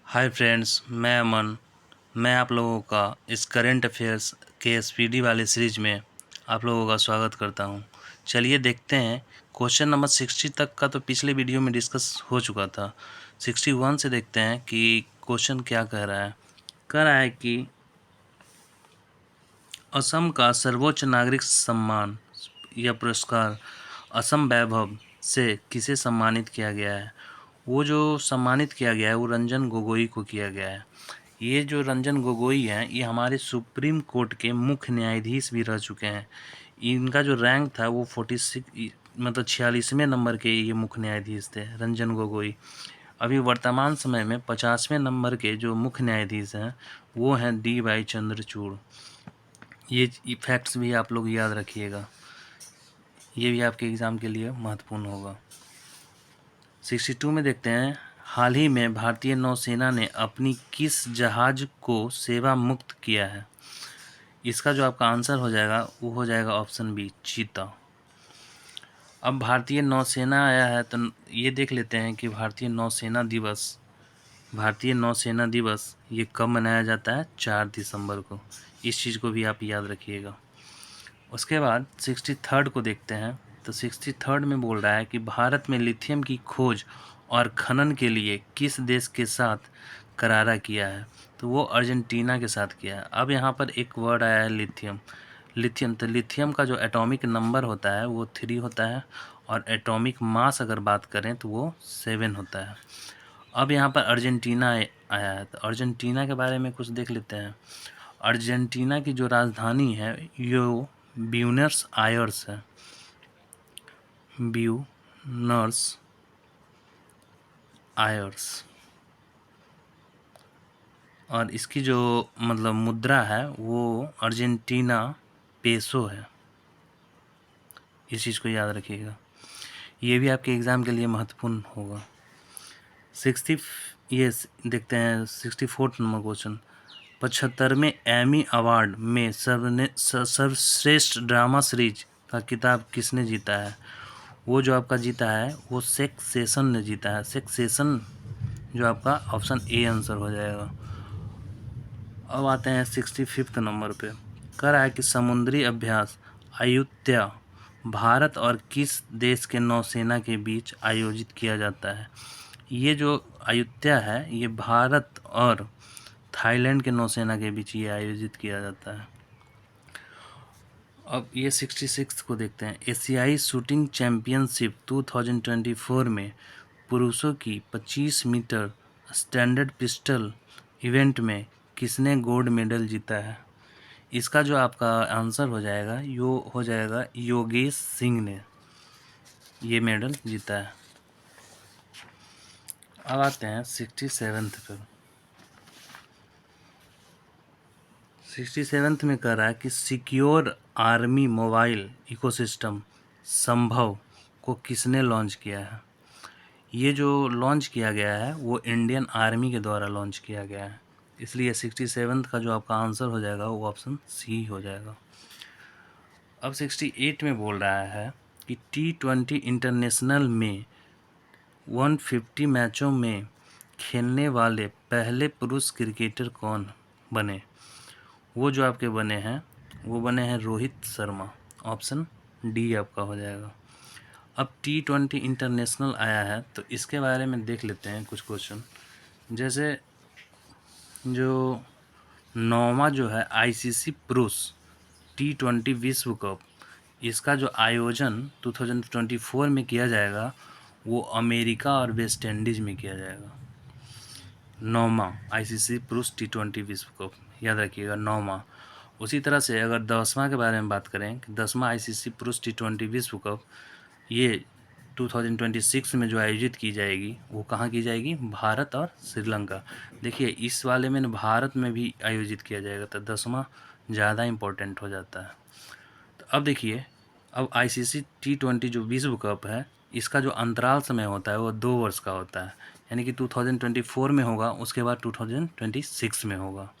Hi friends, मैं अमन। मैं आप लोगों का इस करंट अफेयर्स के एसपीडी वाले सीरीज में आप लोगों का स्वागत करता हूं। चलिए देखते हैं। क्वेश्चन नंबर 60 तक का तो पिछले वीडियो में डिस्कस हो चुका था। 61 से देखते हैं कि क्वेश्चन क्या कह रहा है। कह रहा है कि असम का सर्वोच्च नागरिक सम्मान या पुरस्कार असम वैभव से किसे सम्मानित किया गया है। वो जो सम्मानित किया गया है वो रंजन गोगोई को किया गया है। ये जो रंजन गोगोई हैं ये हमारे सुप्रीम कोर्ट के मुख्य न्यायाधीश भी रह चुके हैं। इनका जो रैंक था वो 46 मतलब 46वें नंबर के ये मुख्य न्यायाधीश थे रंजन गोगोई। अभी वर्तमान समय में 50वें नंबर के जो मुख्य न्यायाधीश हैं वो हैं DY चंद्रचूड़। ये फैक्ट्स भी आप लोग याद रखिएगा, ये भी आपके एग्ज़ाम के लिए महत्वपूर्ण होगा। 62 में देखते हैं, हाल ही में भारतीय नौसेना ने अपनी किस जहाज को सेवा मुक्त किया है। इसका जो आपका आंसर हो जाएगा वो हो जाएगा ऑप्शन बी, चीता। अब भारतीय नौसेना आया है तो ये देख लेते हैं कि भारतीय नौसेना दिवस ये कब मनाया जाता है। 4 दिसंबर को। इस चीज़ को भी आप याद रखिएगा। उसके बाद 63rd को देखते हैं तो 63rd में बोल रहा है कि भारत में लिथियम की खोज और खनन के लिए किस देश के साथ करारा किया है। तो वो अर्जेंटीना के साथ किया है। अब यहाँ पर एक वर्ड आया है लिथियम। तो लिथियम का जो एटॉमिक नंबर होता है वो 3 होता है और एटॉमिक मास अगर बात करें तो वो 7 होता है। अब यहाँ पर अर्जेंटीना आया है तो अर्जेंटीना के बारे में कुछ देख लेते हैं। अर्जेंटीना की जो राजधानी है यो ब्यूनस आयर्स है। Buenos Aires. और इसकी जो मतलब मुद्रा है वो अर्जेंटीना पेसो है। इस चीज़ को याद रखिएगा, ये भी आपके एग्ज़ाम के लिए महत्वपूर्ण होगा। 60 ये देखते हैं 64 नंबर क्वेश्चन। 75वें एमी अवार्ड में सर्वश्रेष्ठ ड्रामा सीरीज का खिताब किसने जीता है। वो जो आपका जीता है वो सक्सेशन ने जीता है। सक्सेशन जो आपका ऑप्शन ए आंसर हो जाएगा। अब आते हैं 65 नंबर पे। कह रहा है कि समुद्री अभ्यास अयुत्या भारत और किस देश के नौसेना के बीच आयोजित किया जाता है। ये जो अयुत्या है ये भारत और थाईलैंड के नौसेना के बीच ये आयोजित किया जाता है। अब ये 66 को देखते हैं। एशियाई शूटिंग चैंपियनशिप 2024 में पुरुषों की 25 मीटर स्टैंडर्ड पिस्टल इवेंट में किसने गोल्ड मेडल जीता है। इसका जो आपका आंसर हो जाएगा हो जाएगा योगेश सिंह ने ये मेडल जीता है। अब आते हैं 67th पर। 67th में कह रहा है कि सिक्योर आर्मी मोबाइल इकोसिस्टम संभव को किसने लॉन्च किया है। ये जो लॉन्च किया गया है वो इंडियन आर्मी के द्वारा लॉन्च किया गया है। इसलिए 67th का जो आपका आंसर हो जाएगा वो ऑप्शन सी हो जाएगा। अब 68 में बोल रहा है कि T20 इंटरनेशनल में 150 मैचों में खेलने वाले पहले पुरुष क्रिकेटर कौन बने। वो जो आपके बने हैं वो बने हैं रोहित शर्मा। ऑप्शन डी आपका हो जाएगा। अब T20 इंटरनेशनल आया है तो इसके बारे में देख लेते हैं कुछ क्वेश्चन। जैसे जो 9वां जो है ICC पुरुष T20 विश्व कप, इसका जो आयोजन 2024 में किया जाएगा वो अमेरिका और वेस्ट इंडीज़ में किया जाएगा। 9वां ICC पुरुष T20 विश्व कप याद रखिएगा, 9वां। उसी तरह से अगर 10वां के बारे में बात करें कि 10वां ICC पुरुष T20 विश्व कप ये 2026 में जो आयोजित की जाएगी वो कहाँ की जाएगी, भारत और श्रीलंका। देखिए इस वाले में भारत में भी आयोजित किया जाएगा तो 10वां ज़्यादा इम्पोर्टेंट हो जाता है। तो अब देखिए, अब ICC T20 जो विश्व कप है इसका जो अंतराल समय होता है वो 2 वर्ष का होता है। यानी कि 2024 में होगा, उसके बाद 2026 में होगा।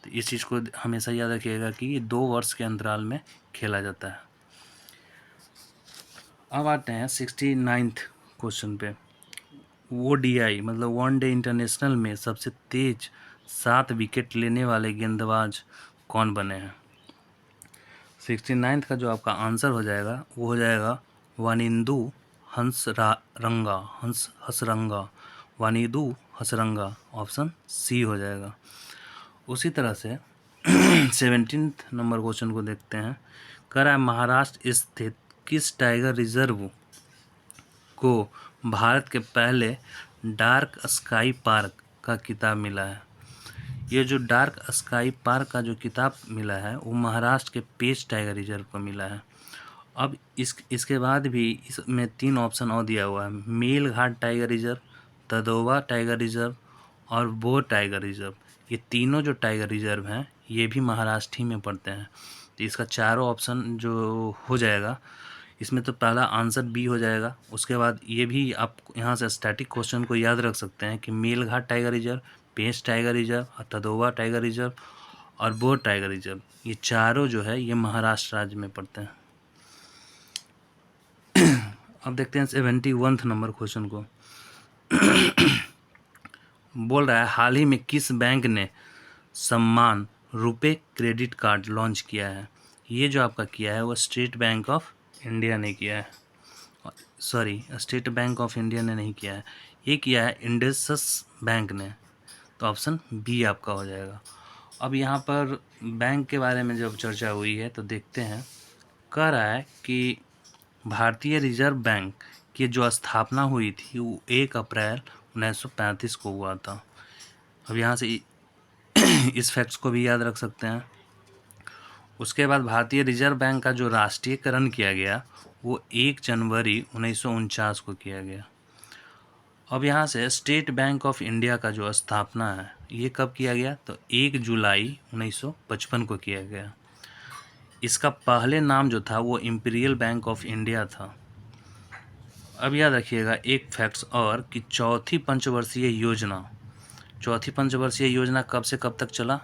तो इस चीज़ को हमेशा याद रखिएगा कि ये 2 वर्ष के अंतराल में खेला जाता है। अब आते हैं 69th क्वेश्चन पे। ODI मतलब वनडे इंटरनेशनल में सबसे तेज 7 विकेट लेने वाले गेंदबाज कौन बने हैं? 69 का जो आपका आंसर हो जाएगा वो हो जाएगा वानिंदु हसरंगा वानिंदु हसरंगा, ऑप्शन सी हो जाएगा। उसी तरह से 17th नंबर क्वेश्चन को देखते हैं। कह रहा है महाराष्ट्र स्थित किस टाइगर रिजर्व को भारत के पहले डार्क स्काई पार्क का खिताब मिला है? ये जो डार्क स्काई पार्क का जो खिताब मिला है वो महाराष्ट्र के पेंच टाइगर रिजर्व को मिला है। अब इसके बाद भी इसमें 3 ऑप्शन और दिया हुआ है, Melghat tiger reserve, Tadoba tiger reserve और बोर टाइगर रिजर्व। ये तीनों जो टाइगर रिजर्व हैं ये भी महाराष्ट्र ही में पड़ते हैं। तो इसका चारों ऑप्शन जो हो जाएगा इसमें तो पहला आंसर बी हो जाएगा। उसके बाद ये भी आप यहाँ से स्टैटिक क्वेश्चन को याद रख सकते हैं कि मेलघाट टाइगर रिजर्व, पेंच टाइगर रिजर्व और तदोवा टाइगर रिजर्व और बोर टाइगर रिजर्व, ये चारों जो है ये महाराष्ट्र राज्य में पड़ते हैं। अब देखते हैं 71 नंबर क्वेश्चन को। बोल रहा है हाल ही में किस बैंक ने सम्मान रुपे क्रेडिट कार्ड लॉन्च किया है? ये जो आपका किया है वो स्टेट बैंक ऑफ इंडिया ने किया है। Sorry, state bank of India ने नहीं किया है, ये किया है इंडसइंड बैंक ने। तो ऑप्शन बी आपका हो जाएगा। अब यहाँ पर बैंक के बारे में जब चर्चा हुई है तो देखते हैं। कह रहा है कि भारतीय रिजर्व बैंक की जो स्थापना हुई थी वो 1 अप्रैल 1935 को हुआ था। अब यहाँ से इस फैक्ट्स को भी याद रख सकते हैं। उसके बाद भारतीय रिजर्व बैंक का जो राष्ट्रीयकरण किया गया वो 1 जनवरी 1949 को किया गया। अब यहाँ से स्टेट बैंक ऑफ इंडिया का जो स्थापना है ये कब किया गया? तो 1 जुलाई 1955 को किया गया। इसका पहले नाम जो था वो इंपीरियल बैंक ऑफ इंडिया था। अब याद रखिएगा एक फैक्ट्स और कि चौथी पंचवर्षीय योजना कब से कब तक चला?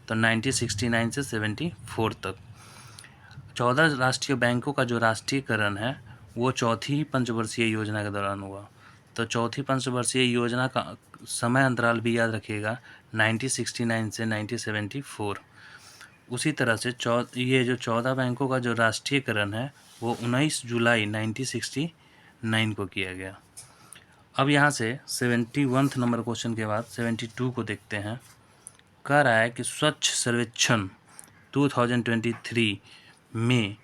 तो 1969 से 74 तक। 14 राष्ट्रीय बैंकों का जो राष्ट्रीयकरण है वो चौथी पंचवर्षीय योजना के दौरान हुआ। तो चौथी पंचवर्षीय योजना का समय अंतराल भी याद रखिएगा 1969 से 1974। उसी तरह से ये जो 14 बैंकों का जो राष्ट्रीयकरण है वो 19 जुलाई 1969 को किया गया। अब यहाँ से 71 नंबर क्वेश्चन के बाद 72 को देखते हैं। कह रहा है कि स्वच्छ सर्वेक्षण 2023 में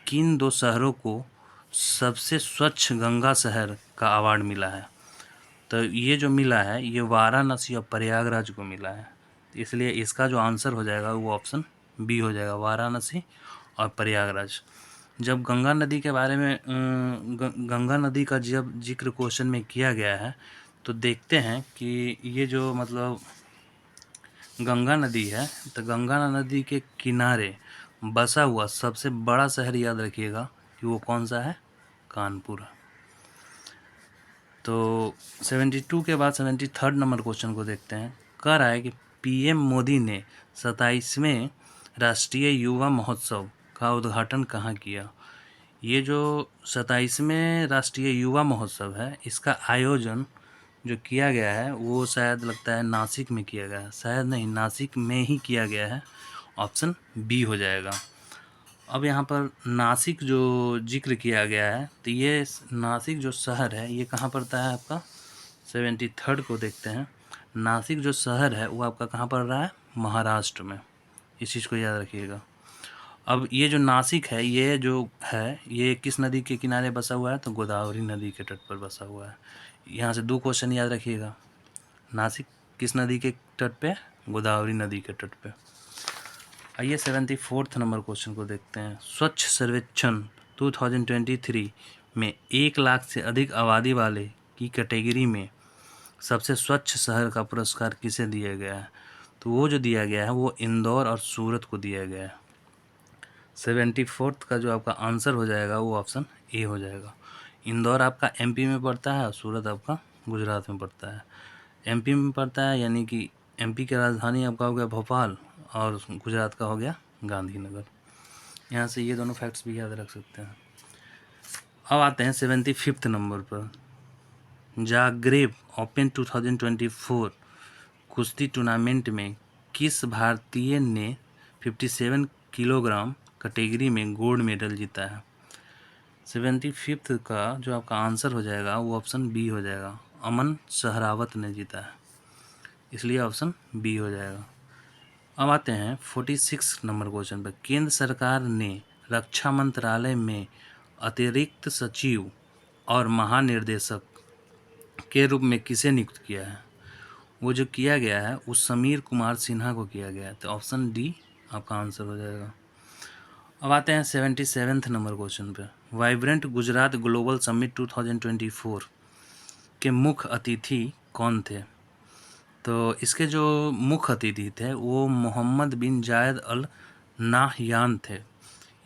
किन 2 शहरों को सबसे स्वच्छ गंगा शहर का अवार्ड मिला है? तो ये जो मिला है ये वाराणसी और प्रयागराज को मिला है। इसलिए इसका जो आंसर हो जाएगा वो ऑप्शन बी हो जाएगा, वाराणसी और प्रयागराज। जब गंगा नदी के बारे में गंगा नदी का जब जिक्र क्वेश्चन में किया गया है तो देखते हैं कि ये जो मतलब गंगा नदी है तो गंगा नदी के किनारे बसा हुआ सबसे बड़ा शहर याद रखिएगा कि वो कौन सा है? कानपुर। तो 72 के बाद 73 नंबर क्वेश्चन को देखते हैं। कह रहा है कि पीएम मोदी ने 27वें राष्ट्रीय युवा महोत्सव का उद्घाटन कहाँ किया? ये जो 27वें राष्ट्रीय युवा महोत्सव है इसका आयोजन जो किया गया है वो शायद लगता है नासिक में किया गया है, शायद नहीं नासिक में ही किया गया है, ऑप्शन बी हो जाएगा। अब यहाँ पर नासिक जो जिक्र किया गया है तो ये नासिक जो शहर है ये कहाँ पड़ता है आपका? 73 को देखते हैं। नासिक जो शहर है वो आपका कहाँ पड़ रहा है? महाराष्ट्र में। इस चीज़ को याद रखिएगा। अब ये जो नासिक है ये जो है ये किस नदी के किनारे बसा हुआ है? तो गोदावरी नदी के तट पर बसा हुआ है। यहाँ से 2 क्वेश्चन याद रखिएगा। नासिक किस नदी के तट पे? गोदावरी नदी के तट पे। आइए 74 नंबर क्वेश्चन को देखते हैं। स्वच्छ सर्वेक्षण 2023 में 1 लाख से अधिक आबादी वाले की कैटेगरी में सबसे स्वच्छ शहर का पुरस्कार किसे दिया गया है? तो वो जो दिया गया है वो इंदौर और सूरत को दिया गया है। 74 का जो आपका आंसर हो जाएगा वो ऑप्शन ए हो जाएगा। इंदौर आपका एमपी में पड़ता है और सूरत आपका गुजरात में पड़ता है। एमपी में पड़ता है यानी कि एमपी की राजधानी आपका हो गया भोपाल और गुजरात का हो गया गांधीनगर। यहाँ से ये दोनों फैक्ट्स भी याद रख सकते हैं। अब आते हैं 75 नंबर पर। जाग्रेब ओपन 2024 कुश्ती टूर्नामेंट में किस भारतीय ने 57 किलोग्राम कैटेगरी में गोल्ड मेडल जीता है? 75th का जो आपका आंसर हो जाएगा वो ऑप्शन बी हो जाएगा, अमन सहरावत ने जीता है, इसलिए ऑप्शन बी हो जाएगा। अब आते हैं 46 नंबर क्वेश्चन पर। केंद्र सरकार ने रक्षा मंत्रालय में अतिरिक्त सचिव और महानिर्देशक के रूप में किसे नियुक्त किया है? वो जो किया गया है वो समीर कुमार सिन्हा को किया गया है, तो ऑप्शन डी आपका आंसर हो जाएगा। अब आते हैं 77th नंबर क्वेश्चन पे। वाइब्रेंट गुजरात ग्लोबल समिट 2024 के मुख्य अतिथि कौन थे? तो इसके जो मुख्य अतिथि थे वो मोहम्मद बिन जायद अल नाहयान थे।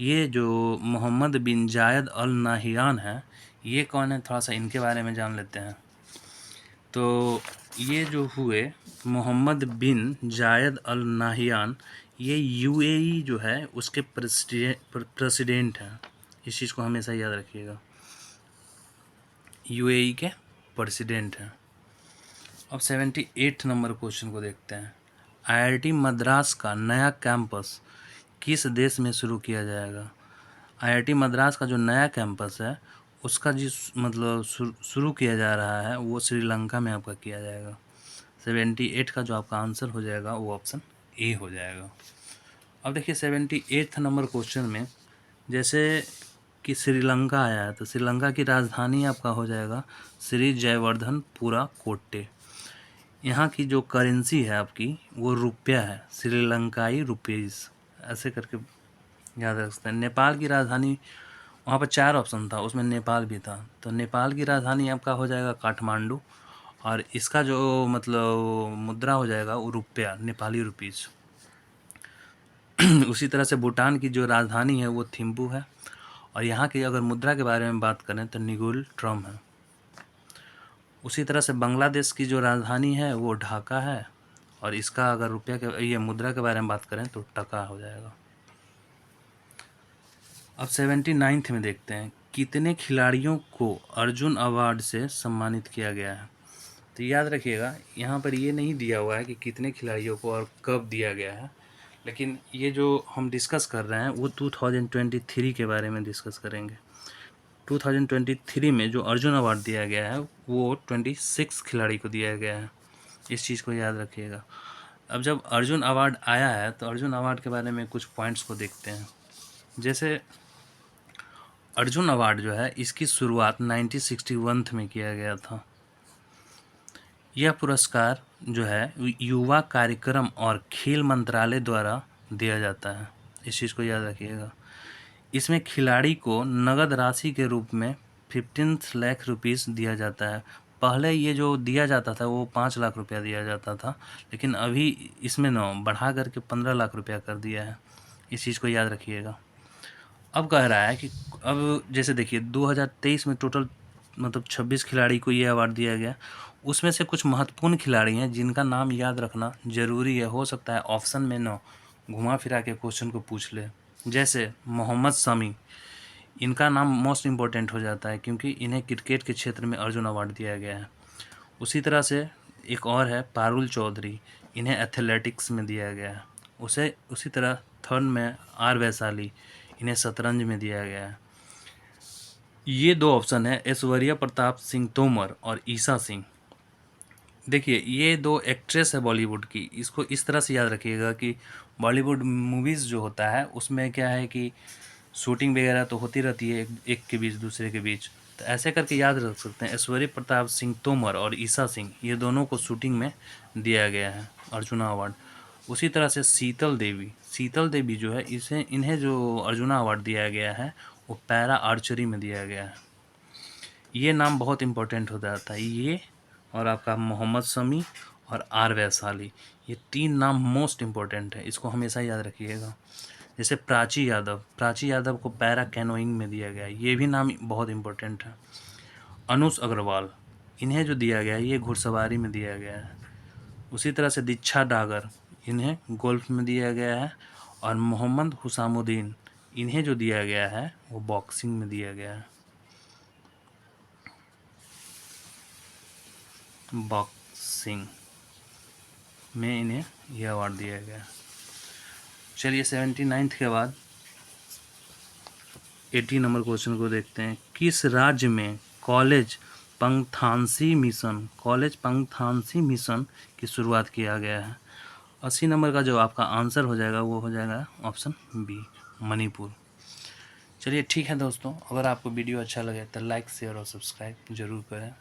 ये जो मोहम्मद बिन जायद अल नाहयान है, ये कौन है, थोड़ा सा इनके बारे में जान लेते हैं। तो ये जो हुए मोहम्मद बिन जायद अल नाहयान, ये यूएई जो है उसके प्रेसिडेंट हैं। इस चीज़ को हमेशा याद रखिएगा, यूएई के प्रेसिडेंट हैं। अब 78 नंबर क्वेश्चन को देखते हैं। आईआईटी मद्रास का नया कैंपस किस देश में शुरू किया जाएगा? आईआईटी मद्रास का जो नया कैंपस है उसका जिस मतलब शुरू किया जा रहा है वो श्रीलंका में आपका किया जाएगा। 78 का जो आपका आंसर हो जाएगा वो ऑप्शन ए हो जाएगा। अब देखिए 78 नंबर क्वेश्चन में जैसे कि श्रीलंका आया है, तो श्रीलंका की राजधानी आपका हो जाएगा श्री जयवर्धनपुरा कोट्टे। यहाँ की जो करेंसी है आपकी वो रुपया है, श्रीलंकाई रुपीज़, ऐसे करके याद रख सकते हैं। नेपाल की राजधानी, वहाँ पर 4 ऑप्शन था, उसमें नेपाल भी था, तो नेपाल की राजधानी आपका हो जाएगा काठमांडू, और इसका जो मतलब मुद्रा हो जाएगा वो रुपया, नेपाली रुपीज़। उसी तरह से भूटान की जो राजधानी है वो थिम्पू है, और यहाँ की अगर मुद्रा के बारे में बात करें तो निगुल ट्रम है। उसी तरह से बांग्लादेश की जो राजधानी है वो ढाका है, और इसका अगर रुपया के ये मुद्रा के बारे में बात करें तो टका हो जाएगा। अब 79th में देखते हैं, कितने खिलाड़ियों को अर्जुन अवार्ड से सम्मानित किया गया है? तो याद रखिएगा यहाँ पर ये नहीं दिया हुआ है कि कितने खिलाड़ियों को और कब दिया गया है, लेकिन ये जो हम डिस्कस कर रहे हैं वो 2023 के बारे में डिस्कस करेंगे। 2023 में जो अर्जुन अवार्ड दिया गया है वो 26 खिलाड़ी को दिया गया है, इस चीज़ को याद रखिएगा। अब जब अर्जुन अवार्ड आया है तो अर्जुन अवार्ड के बारे में कुछ पॉइंट्स को देखते हैं। जैसे अर्जुन अवार्ड जो है इसकी शुरुआत 1961 में किया गया था। यह पुरस्कार जो है युवा कार्यक्रम और खेल मंत्रालय द्वारा दिया जाता है, इस चीज़ को याद रखिएगा। इसमें खिलाड़ी को नगद राशि के रूप में 15 लाख रुपीस दिया जाता है। पहले ये जो दिया जाता था वो 5 लाख रुपया दिया जाता था, लेकिन अभी इसमें न बढ़ा करके 15 लाख रुपया कर दिया है, इस चीज़ को याद रखिएगा। अब कह रहा है कि अब जैसे देखिए 2023 में टोटल मतलब 26 खिलाड़ी को ये अवार्ड दिया गया, उसमें से कुछ महत्वपूर्ण खिलाड़ी हैं जिनका नाम याद रखना ज़रूरी है। हो सकता है ऑप्शन में न घुमा फिरा के क्वेश्चन को पूछ ले। जैसे मोहम्मद शमी, इनका नाम मोस्ट इम्पोर्टेंट हो जाता है क्योंकि इन्हें क्रिकेट के क्षेत्र में अर्जुन अवार्ड दिया गया है। उसी तरह से एक और है पारुल चौधरी, इन्हें एथलेटिक्स में दिया गया है। उसी तरह थर्ड में आर वैशाली, इन्हें शतरंज में दिया गया है। ये 2 ऑप्शन है ऐश्वर्या प्रताप सिंह तोमर और ईशा सिंह। देखिए ये 2 एक्ट्रेस है बॉलीवुड की, इसको इस तरह से याद रखिएगा कि बॉलीवुड मूवीज़ जो होता है उसमें क्या है कि शूटिंग वगैरह तो होती रहती है एक के बीच दूसरे के बीच, तो ऐसे करके याद रख सकते हैं ऐश्वर्या प्रताप सिंह तोमर और ईशा सिंह, ये दोनों को शूटिंग में दिया गया है अर्जुना अवार्ड। उसी तरह से शीतल देवी जो है इन्हें जो अर्जुना अवार्ड दिया गया है वो पैरा आर्चरी में दिया गया है। ये नाम बहुत इम्पोर्टेंट हो जाता है, ये और आपका मोहम्मद शमी और आर वैशाली, ये 3 नाम मोस्ट इम्पोर्टेंट है, इसको हमेशा याद रखिएगा। जैसे प्राची यादव को पैरा कैनोइंग में दिया गया है, ये भी नाम बहुत इम्पोर्टेंट है। अनुष अग्रवाल, इन्हें जो दिया गया है ये घुड़सवारी में दिया गया है। उसी तरह से दीक्षा डागर, इन्हें गोल्फ में दिया गया है। और मोहम्मद हुसामुद्दीन, इन्हें जो दिया गया है वो बॉक्सिंग में दिया गया है। बॉक्सिंग में इन्हें यह अवार्ड दिया गया। चलिए 79th के बाद 80 नंबर क्वेश्चन को देखते हैं। किस राज्य में कॉलेज पंगथानसी मिशन की शुरुआत किया गया है? 80 नंबर का जो आपका आंसर हो जाएगा वो हो जाएगा ऑप्शन बी, मणिपुर। चलिए ठीक है दोस्तों, अगर आपको वीडियो अच्छा लगे तो लाइक शेयर और सब्सक्राइब जरूर करें।